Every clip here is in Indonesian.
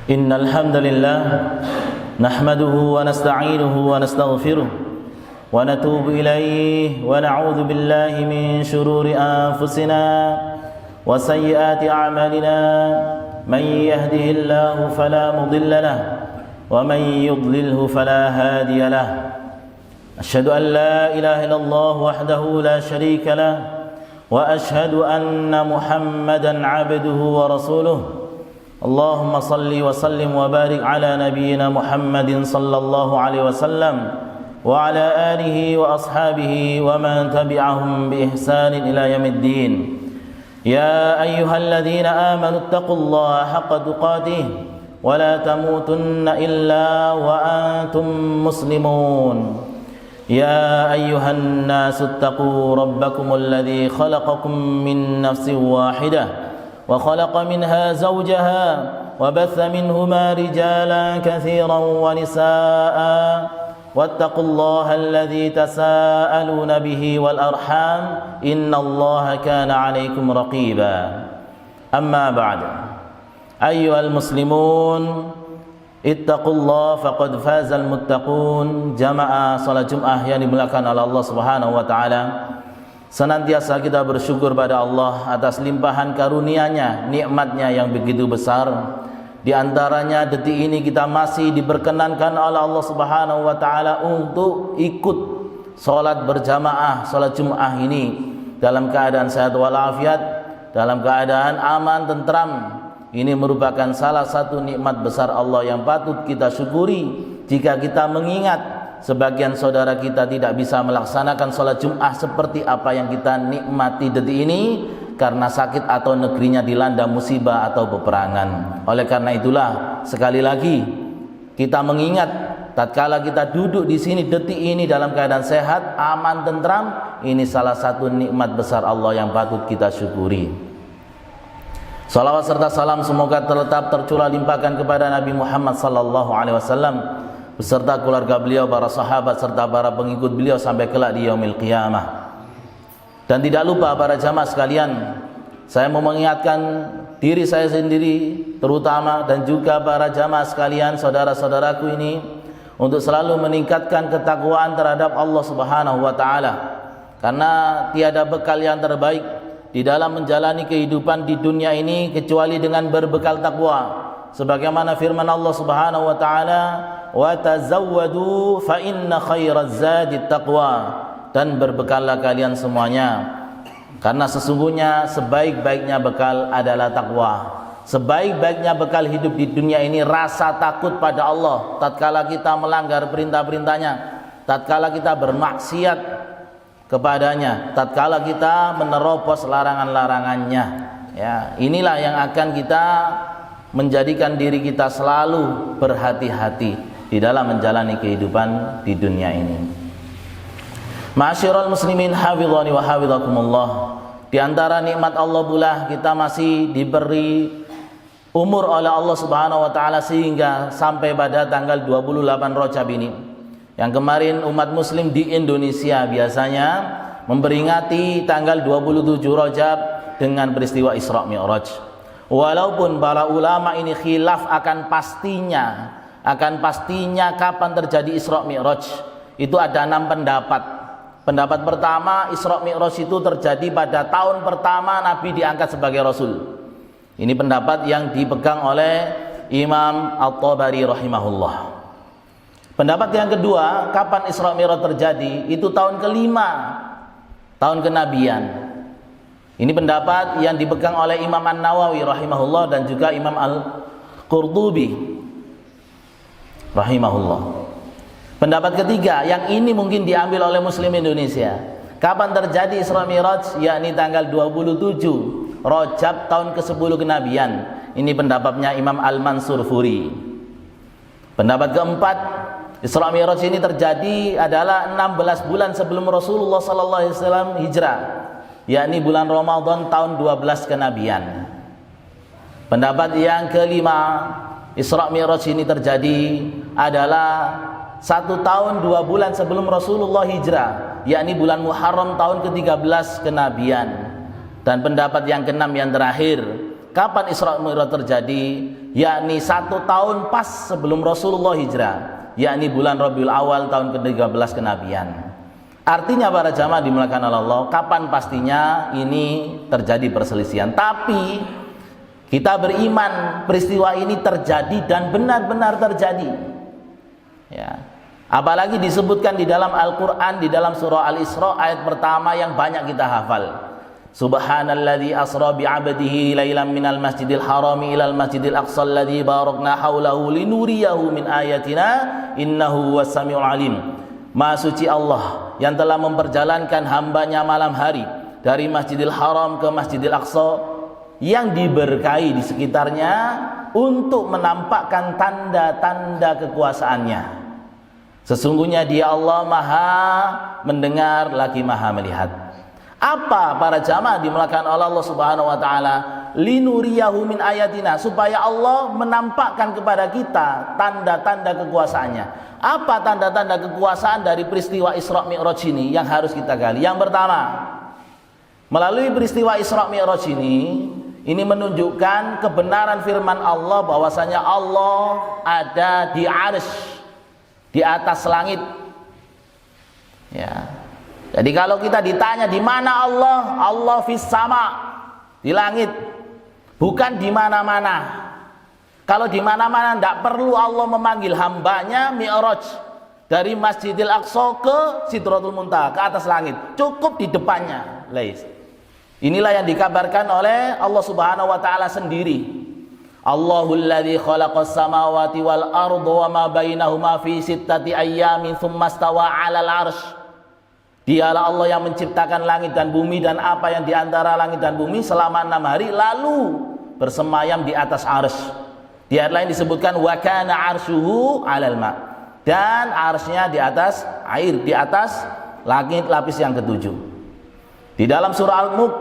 إن الحمد لله نحمده ونستعينه ونستغفره ونتوب إليه ونعوذ بالله من شرور أنفسنا وسيئات أعمالنا من يهده الله فلا مضل له ومن يضلله فلا هادي له أشهد أن لا إله إلا الله وحده لا شريك له وأشهد أن محمدا عبده ورسوله اللهم صل وسلم وبارك على نبينا محمد صلى الله عليه وسلم وعلى آله وأصحابه ومن تبعهم بإحسان إلى يوم الدين يا أيها الذين آمنوا اتقوا الله حق تقاته ولا تموتن إلا وأنتم مسلمون يا أيها الناس اتقوا ربكم الذي خلقكم من نفس واحدة وخلق منها زوجها وبث منهما رجالا كثيرا ونساء واتقوا الله الذي تساءلون به والأرحام إن الله كان عليكم رقيبا أما بعد أيها المسلمون اتقوا الله فقد فاز المتقون. Jamaah salat Jumat yang dimuliakan oleh Allah Subhanahu wa taala, senantiasa kita bersyukur pada Allah atas limpahan karunia-Nya, nikmat-Nya yang begitu besar. Di antaranya detik ini kita masih diperkenankan oleh Allah Subhanahu wa taala untuk ikut salat berjamaah, salat Jumat ini dalam keadaan sehat walafiat, dalam keadaan aman tentram. Ini merupakan salah satu nikmat besar Allah yang patut kita syukuri. Jika kita mengingat sebagian saudara kita tidak bisa melaksanakan salat Jumat seperti apa yang kita nikmati detik ini karena sakit atau negerinya dilanda musibah atau peperangan. Oleh karena itulah sekali lagi kita mengingat tatkala kita duduk di sini detik ini dalam keadaan sehat, aman, tentram, ini salah satu nikmat besar Allah yang patut kita syukuri. Salawat serta salam semoga tetap tercurah limpahkan kepada Nabi Muhammad sallallahu alaihi wasallam beserta keluarga beliau, para sahabat serta para pengikut beliau sampai kelak di yaumil qiyamah. Dan tidak lupa para jamaah sekalian, saya mau mengingatkan diri saya sendiri terutama dan juga para jamaah sekalian, saudara-saudaraku ini, untuk selalu meningkatkan ketakwaan terhadap Allah Subhanahu wa taala. Karena tiada bekal yang terbaik di dalam menjalani kehidupan di dunia ini kecuali dengan berbekal takwa. Sebagaimana firman Allah Subhanahu wa taala, "Wa tazawwadu fa inna khairaz zadit taqwa." Dan berbekallah kalian semuanya, karena sesungguhnya sebaik-baiknya bekal adalah takwa. Sebaik-baiknya bekal hidup di dunia ini rasa takut pada Allah tatkala kita melanggar perintah-perintahnya, tatkala kita bermaksiat kepadanya, tatkala kita menerobos larangan-larangannya. Ya, inilah yang akan kita menjadikan diri kita selalu berhati-hati di dalam menjalani kehidupan di dunia ini. Ma'asyiral muslimin hafizani wa hafizakumullah. Di antara nikmat Allah pula kita masih diberi umur oleh Allah Subhanahu wa taala sehingga sampai pada tanggal 28 Rajab ini. Yang kemarin umat muslim di Indonesia biasanya memperingati tanggal 27 Rajab dengan peristiwa Isra Mi'raj. Walaupun para ulama ini khilaf akan pastinya kapan terjadi Isra Mi'raj. Itu ada 6 pendapat. Pendapat pertama, Isra Mi'raj itu terjadi pada tahun pertama Nabi diangkat sebagai Rasul. Ini pendapat yang dipegang oleh Imam At-Tabari rahimahullah. Pendapat yang kedua, kapan Isra Mi'raj terjadi? Itu tahun kelima, tahun kenabian. Ini pendapat yang dipegang oleh Imam An-Nawawi rahimahullah dan juga Imam Al-Qurtubi rahimahullah. Pendapat ketiga, yang ini mungkin diambil oleh muslim Indonesia. Kapan terjadi Isra Mi'raj? Yakni tanggal 27 Rajab tahun ke-10 kenabian. Ini pendapatnya Imam Al-Mansur Furi. Pendapat keempat, Isra Mi'raj ini terjadi adalah 16 bulan sebelum Rasulullah sallallahu alaihi wasallam hijrah, yakni bulan Ramadan tahun 12 kenabian. Pendapat yang kelima, Isra Mi'raj ini terjadi adalah 1 tahun 2 bulan sebelum Rasulullah hijrah, yakni bulan Muharram tahun ke-13 kenabian. Dan pendapat yang keenam yang terakhir, kapan Isra Mi'raj terjadi, yakni 1 tahun pas sebelum Rasulullah hijrah, yakni bulan Rabiul Awal tahun ke-13 kenabian. Artinya para jamaah dimuliakan Allah, kapan pastinya ini terjadi perselisihan. Tapi kita beriman peristiwa ini terjadi dan benar-benar terjadi. Ya. Apalagi disebutkan di dalam Al-Quran, di dalam surah Al-Isra ayat pertama yang banyak kita hafal. Subhanalladzi asra bi'abdihi lailan minal masjidil harami ilal masjidil aqsa alladzi barakna haulahu linuriyahu min ayatina innahu was-sami'ul alim. Maha suci Allah yang telah memperjalankan hambanya malam hari dari Masjidil Haram ke Masjidil Aqsa yang diberkahi di sekitarnya untuk menampakkan tanda-tanda kekuasaannya. Sesungguhnya Dia Allah Maha mendengar lagi Maha melihat. Apa para jamaah dimuliakan oleh Allah Subhanahu wa taala? Linuriyahu min ayatina, supaya Allah menampakkan kepada kita tanda-tanda kekuasaannya. Apa tanda-tanda kekuasaan dari peristiwa Isra Mi'raj ini yang harus kita gali? Yang pertama, melalui peristiwa Isra Mi'raj ini menunjukkan kebenaran firman Allah bahwasanya Allah ada di arsy, di atas langit. Ya. Jadi kalau kita ditanya di mana Allah, Allah fis sama, di langit, bukan di mana-mana. Kalau di mana-mana tidak perlu Allah memanggil hambanya Mi'raj dari Masjidil Aqsa ke Sidratul Muntaha, ke atas langit, cukup di depannya. Inilah yang dikabarkan oleh Allah Subhanahu wa taala sendiri. Allahul ladzi khalaqas samawati wal arda wa ma bainahuma fi sittati ayyamin tsumma stawa 'alal 'arsy. Dialah Allah yang menciptakan langit dan bumi dan apa yang di antara langit dan bumi selama 6 hari lalu bersemayam di atas arsy. Di ayat lain disebutkan wa kana 'arsyuhu 'alal ma. Dan arsy-nya di atas air, di atas langit lapis yang ketujuh. Di dalam surah Al-Mulk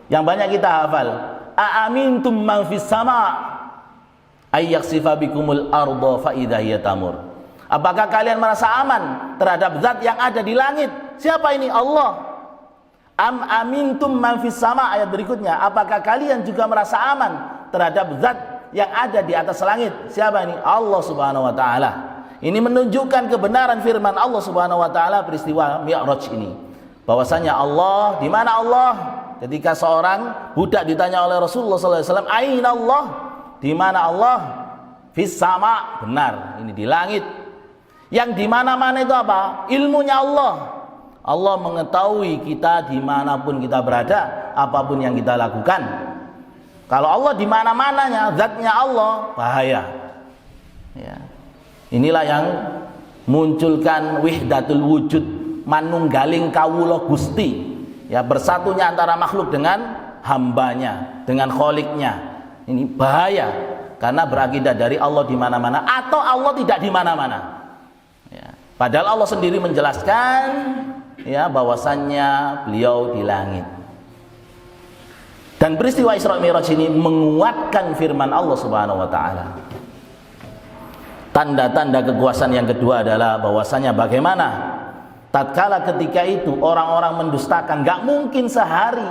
yang banyak kita hafal, a'amintum man fis sama ayyaksifa bikumul arda fa idza hiya tamur. Apakah kalian merasa aman terhadap zat yang ada di langit? Siapa ini? Allah. Am amintum man fis sama, ayat berikutnya, apakah kalian juga merasa aman terhadap zat yang ada di atas langit? Siapa ini? Allah Subhanahu wa taala. Ini menunjukkan kebenaran firman Allah Subhanahu wa taala peristiwa Mi'raj ini. Bahwasanya Allah, di mana Allah? Ketika seorang budak ditanya oleh Rasulullah sallallahu alaihi wasallam, "Aina Allah?" Di mana Allah? Fis sama, benar, ini di langit. Yang di mana-mana itu apa? Ilmunya Allah. Allah mengetahui kita dimanapun kita berada, apapun yang kita lakukan. Kalau Allah di mana-mananya, zatnya Allah, bahaya. Ya. Inilah yang munculkan wihdatul wujud, manunggaling kawula Gusti. Ya, bersatunya antara makhluk dengan hambanya, dengan kholiknya. Ini bahaya karena berakidah dari Allah di mana-mana atau Allah tidak di mana-mana. Ya. Padahal Allah sendiri menjelaskan ya bahwasannya beliau di langit. Dan peristiwa Isra Mi'raj ini menguatkan firman Allah Subhanahu wa taala. Tanda-tanda kekuasaan yang kedua adalah bahwasanya bagaimana tatkala ketika itu orang-orang mendustakan, gak mungkin sehari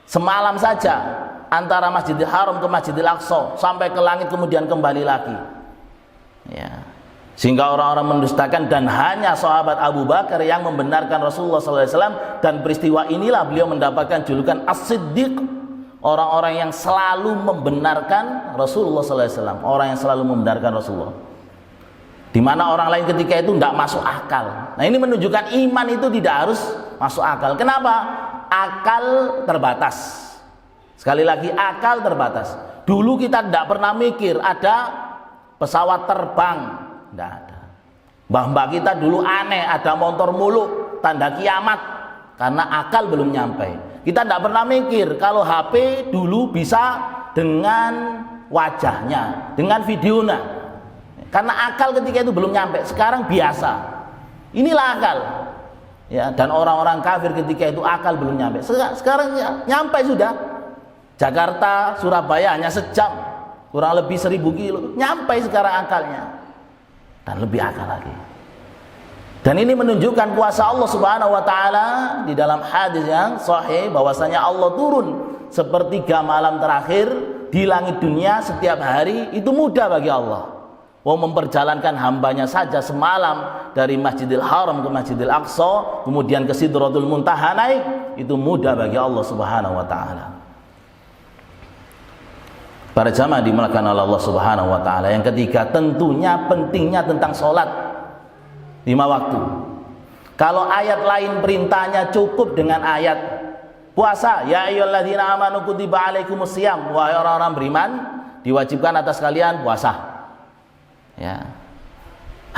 semalam saja antara Masjidil Haram ke Masjidil Aqsa sampai ke langit kemudian kembali lagi. Ya. Sehingga orang-orang mendustakan dan hanya sahabat Abu Bakar yang membenarkan Rasulullah SAW, dan peristiwa inilah beliau mendapatkan julukan As-Siddiq, orang-orang yang selalu membenarkan Rasulullah SAW, orang yang selalu membenarkan Rasulullah. Di mana orang lain ketika itu tidak masuk akal. Nah, ini menunjukkan iman itu tidak harus masuk akal. Kenapa? Akal terbatas. Sekali lagi, akal terbatas. Dulu kita tidak pernah mikir ada pesawat terbang. Tidak ada. Mbah-mbah kita dulu aneh ada motor muluk, tanda kiamat, karena akal belum nyampe. Kita tidak pernah mikir kalau HP dulu bisa dengan wajahnya, dengan videonya, karena akal ketika itu belum nyampe. Sekarang biasa. Inilah akal. Ya, dan orang-orang kafir ketika itu akal belum nyampe. Sekarang nyampe sudah. Jakarta, Surabaya hanya sejam, kurang lebih 1000 kilo. Nyampe sekarang akalnya. Dan lebih akal lagi. Dan ini menunjukkan kuasa Allah Subhanahu wa taala di dalam hadis yang sahih bahwasanya Allah turun sepertiga malam terakhir di langit dunia setiap hari itu mudah bagi Allah. Memperjalankan hambanya saja semalam dari Masjidil Haram ke Masjidil Aqsa, kemudian ke Sidratul Muntaha naik, itu mudah bagi Allah Subhanahu wa taala. Para jamaah dimuliakan oleh Allah Subhanahu wa taala. Yang ketiga, tentunya pentingnya tentang sholat 5 waktu. Kalau ayat lain perintahnya cukup dengan ayat puasa, ya ayyuhalladzina amanu kutiba alaikumusiyam, wahai orang-orang beriman, diwajibkan atas kalian puasa. Ya.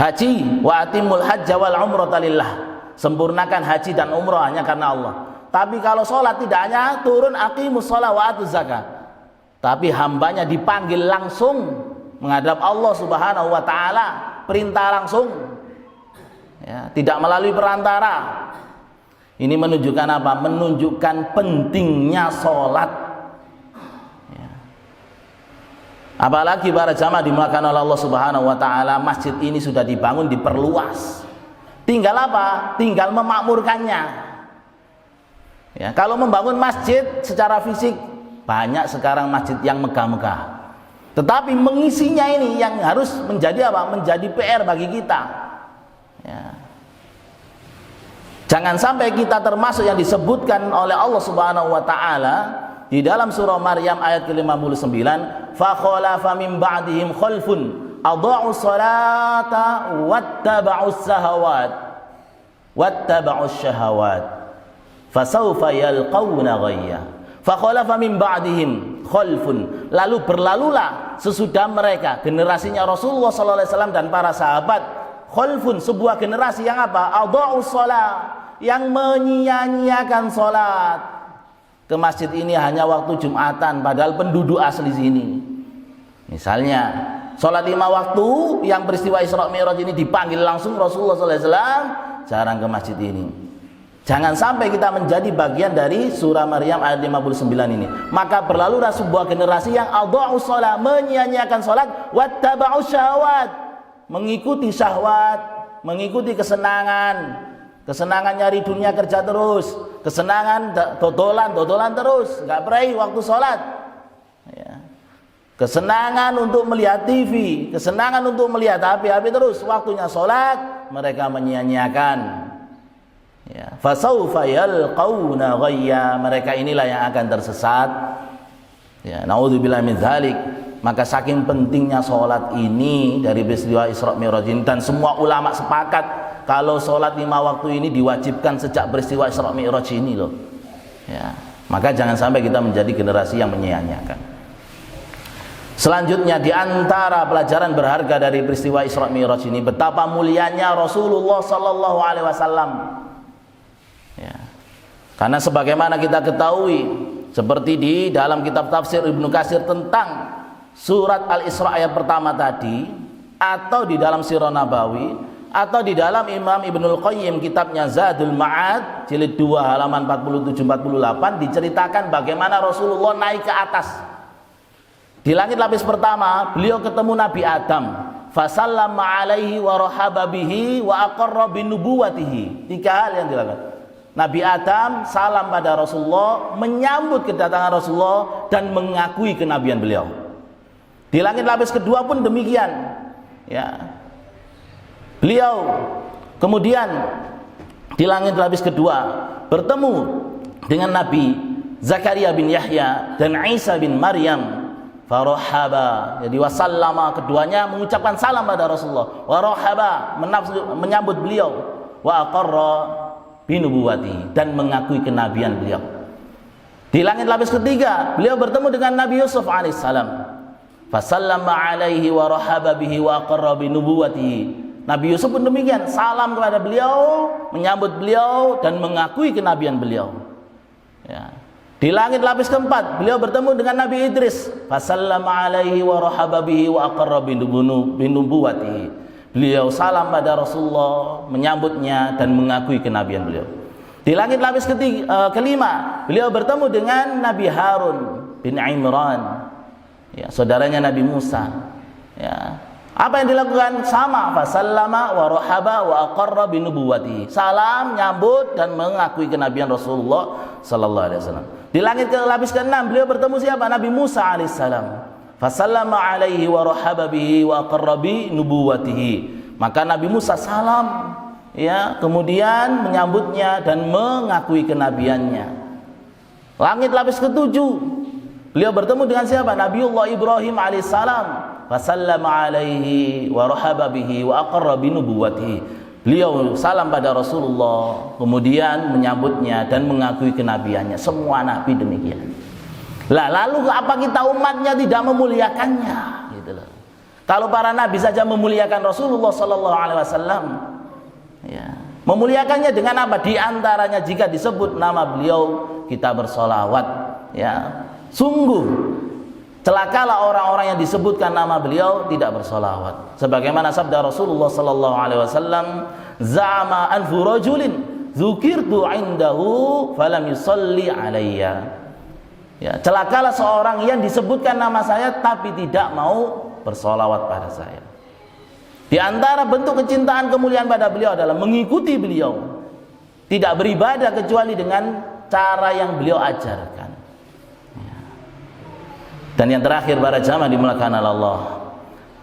Haji, wa atimul hajja wal umrata lillah, sempurnakan haji dan umrah hanya karena Allah. Tapi kalau sholat tidak hanya turun aqimus shalah wa atuz zakah, tapi hambanya dipanggil langsung menghadap Allah Subhanahu wa taala, perintah langsung, ya, tidak melalui perantara. Ini menunjukkan apa? Menunjukkan pentingnya sholat. Apalagi para jamaah dimuliakan oleh Allah Subhanahu wa taala, masjid ini sudah dibangun, diperluas. Tinggal apa? Tinggal memakmurkannya. Ya, kalau membangun masjid secara fisik banyak sekarang masjid yang megah-megah. Tetapi mengisinya ini yang harus menjadi apa? Menjadi PR bagi kita. Ya. Jangan sampai kita termasuk yang disebutkan oleh Allah Subhanahu wa taala di dalam surah Maryam ayat ke-59, fa khalafa min ba'dihim khalfun adha'us salata wattaba'us syahawat fasawfa yalqawna ghayya. Fa khalafa min ba'dihim khalfun, lalu berlalulah sesudah mereka, generasinya Rasulullah sallallahu alaihi wasallam dan para sahabat, khalfun, sebuah generasi yang apa? Adha'us salat, yang menyia-nyiakan salat. Ke masjid ini hanya waktu Jumatan, padahal penduduk asli sini. Misalnya sholat 5 waktu yang peristiwa Isra Mi'raj ini dipanggil langsung Rasulullah SAW, jarang ke masjid ini. Jangan sampai kita menjadi bagian dari surah Maryam ayat 59 ini. Maka berlalulah sebuah generasi yang adha'us shalah, menyia-nyiakan sholat, wattaba'us syahawat, mengikuti syahwat, mengikuti kesenangan. Kesenangan nyari dunia kerja terus, kesenangan dodolan terus, nggak peraih waktu sholat. Ya. Kesenangan untuk melihat TV, kesenangan untuk melihat HP terus, waktunya sholat mereka menyia-nyiakan. Ya. Fasawfa yalqawna ghayya, mereka inilah yang akan tersesat. Ya, naudzubillah min dzalik. Maka saking pentingnya sholat ini dari peristiwa Isra Mi'raj ini, dan semua ulama sepakat kalau sholat 5 waktu ini diwajibkan sejak peristiwa Isra Mi'raj ini loh. Ya, maka jangan sampai kita menjadi generasi yang menyia-nyiakan. Selanjutnya di antara pelajaran berharga dari peristiwa Isra Mi'raj ini, betapa mulianya Rasulullah sallallahu alaihi wasallam. Ya. Karena sebagaimana kita ketahui, seperti di dalam kitab tafsir Ibnu Katsir tentang surat Al-Isra ayat pertama tadi, atau di dalam Sirah Nabawi, atau di dalam Imam Ibnul Qayyim kitabnya Zadul Ma'ad jilid 2 halaman 47-48, diceritakan bagaimana Rasulullah naik ke atas. Di langit lapis pertama beliau ketemu Nabi Adam, fasallama alaihi wa rahaba bihi wa aqarra binubuwatihi. 3 hal yang dilakukan. Nabi Adam salam pada Rasulullah, menyambut kedatangan Rasulullah dan mengakui kenabian beliau. Di langit lapis kedua pun demikian. Ya. Beliau kemudian di langit lapis kedua bertemu dengan Nabi Zakaria bin Yahya dan Isa bin Maryam. Farahaba, jadi wasallama, keduanya mengucapkan salam pada Rasulullah. Warahaba, menyambut beliau. Wa aqarra binubuwati, dan mengakui kenabian beliau. Di langit lapis ketiga beliau bertemu dengan Nabi Yusuf alaihissalam. Fasallama alaihi wa rahaba bihi wa aqarra binubuwatihi. Nabi Yusuf pun demikian, salam kepada beliau, menyambut beliau dan mengakui kenabian beliau. Ya. Di langit lapis keempat beliau bertemu dengan Nabi Idris. Fasallama alaihi wa rahaba bihi wa aqarra binubuwatihi. Beliau salam pada Rasulullah, menyambutnya dan mengakui kenabian beliau. Di langit lapis kelima beliau bertemu dengan Nabi Harun bin Imran, ya, saudaranya Nabi Musa. Ya. Apa yang dilakukan? Sama, fasallama wa rahaba wa aqarra bi nubuwwati. Salam, nyambut dan mengakui kenabian Rasulullah sallallahu alaihi wasallam. Di langit ke lapis ke-6 beliau bertemu siapa? Nabi Musa alaihissalam. Fasallama alaihi wa rahaba bihi wa aqarra bi nubuwwatihi. Maka Nabi Musa salam, ya, kemudian menyambutnya dan mengakui kenabiannya. Langit lapis ke-7 beliau bertemu dengan siapa? Nabiullah Ibrahim alaihissalam. Fasallama alaihi wa rahaba bihi wa aqarra bi nubuwwatihi. Beliau salam pada Rasulullah, kemudian menyambutnya dan mengakui kenabiannya. Semua nabi demikian. Lah, lalu apa kita umatnya tidak memuliakannya? Gitu loh. Kalau para nabi saja memuliakan Rasulullah sallallahu alaihi wasallam, ya. Memuliakannya dengan apa? Di antaranya jika disebut nama beliau kita bersolawat, ya. Sungguh celakalah orang-orang yang disebutkan nama beliau tidak bersolawat. Sebagaimana sabda Rasulullah sallallahu alaihi wasallam, "Za'ama anfu rajulin dzukirtu 'indahu falam yusalli 'alayya." Ya, celakalah seorang yang disebutkan nama saya tapi tidak mau bersolawat pada saya. Di antara bentuk kecintaan kemuliaan pada beliau adalah mengikuti beliau, tidak beribadah kecuali dengan cara yang beliau ajarkan. Dan yang terakhir para jamaah dimuliakan Allah,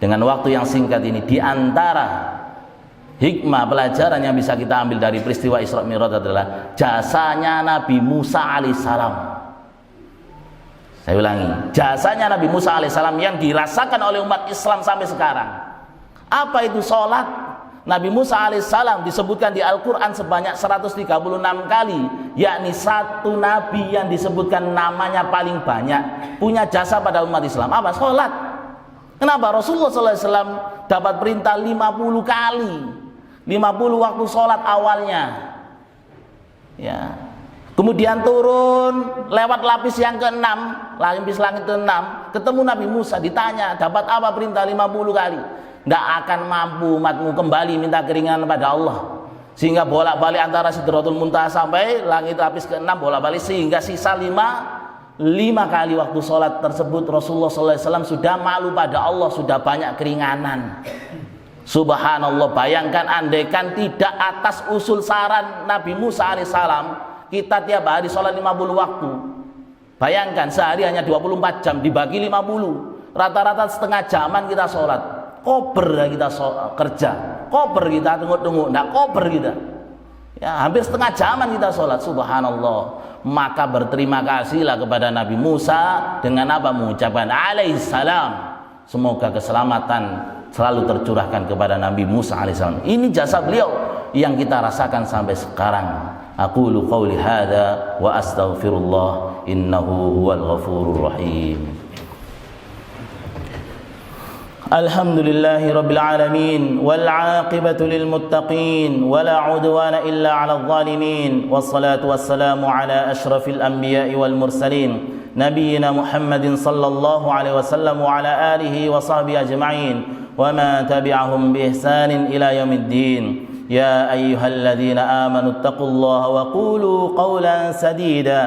dengan waktu yang singkat ini, di antara hikmah pelajaran yang bisa kita ambil dari peristiwa Isra Mi'raj adalah jasanya Nabi Musa alaihissalam. Saya ulangi, jasanya Nabi Musa alaihissalam yang dirasakan oleh umat Islam sampai sekarang. Apa itu sholat? Nabi Musa alaihissalam disebutkan di Al-Quran sebanyak 136 kali, yakni satu nabi yang disebutkan namanya paling banyak punya jasa pada umat Islam. Apa? Sholat. Kenapa? Rasulullah SAW dapat perintah 50 kali, 50 waktu sholat awalnya, ya. Kemudian turun lewat lapis yang ke-6, lapis langit ke-6, ketemu Nabi Musa, ditanya dapat apa perintah 50 kali? Tidak akan mampu umatmu kembali minta keringanan pada Allah, sehingga bolak-balik antara Sidratul Muntaha sampai langit lapis ke-6 bolak-balik, sehingga sisa 5 kali waktu sholat tersebut Rasulullah SAW sudah malu pada Allah, sudah banyak keringanan. Subhanallah, bayangkan andaikan tidak atas usul saran Nabi Musa alaihissalam, kita tiap hari sholat 50 waktu. Bayangkan sehari hanya 24 jam dibagi 50, rata-rata setengah jaman kita sholat. Kober kita kerja, kober kita tengok-tengok, tidak kober kita, ya, hampir setengah jaman kita sholat. Subhanallah. Maka berterima kasihlah kepada Nabi Musa dengan apa? Mengucapkan alaihissalam. Semoga keselamatan selalu tercurahkan kepada Nabi Musa alaihissalam. Ini jasa beliau yang kita rasakan sampai sekarang. Aqulu qawli hadza wa astaghfirullah innahu huwal ghafurur rahim. Alhamdulillahi rabbil alamin wal 'aqibatu lil muttaqin wala 'udwana illa 'alal zalimin wassalatu wassalamu ala asyrafil anbiya'i wal mursalin nabiyyina Muhammadin sallallahu alaihi wasallam wa ala alihi wa sahbihi ajma'in wa ma tabi'ahum bi ihsanin ila yaumiddin. يا أيها الذين آمنوا اتقوا الله وقولوا قولا سديدا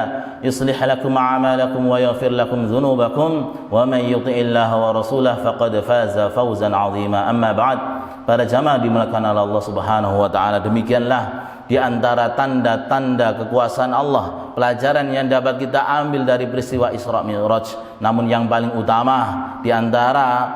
يصلح لكم أعمالكم ويغفر لكم ذنوبكم ومن يطع الله ورسوله فقد فاز فوزا عظيما. أما بعد, para jamaah dimuliakan Allah Subhanahu wa taala, demikianlah di antara tanda-tanda kekuasaan Allah, pelajaran yang dapat kita ambil dari peristiwa Isra Mi'raj. Namun yang paling utama di antara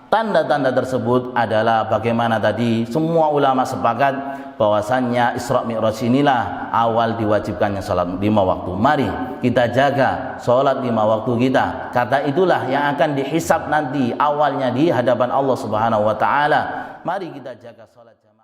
tanda-tanda tersebut adalah bagaimana tadi semua ulama sepakat bahwasannya Isra Mi'raj inilah awal diwajibkannya salat 5 waktu. Mari kita jaga salat 5 waktu kita, kata itulah yang akan dihisab nanti awalnya di hadapan Allah Subhanahu wa taala. Mari kita jaga salat jamaah.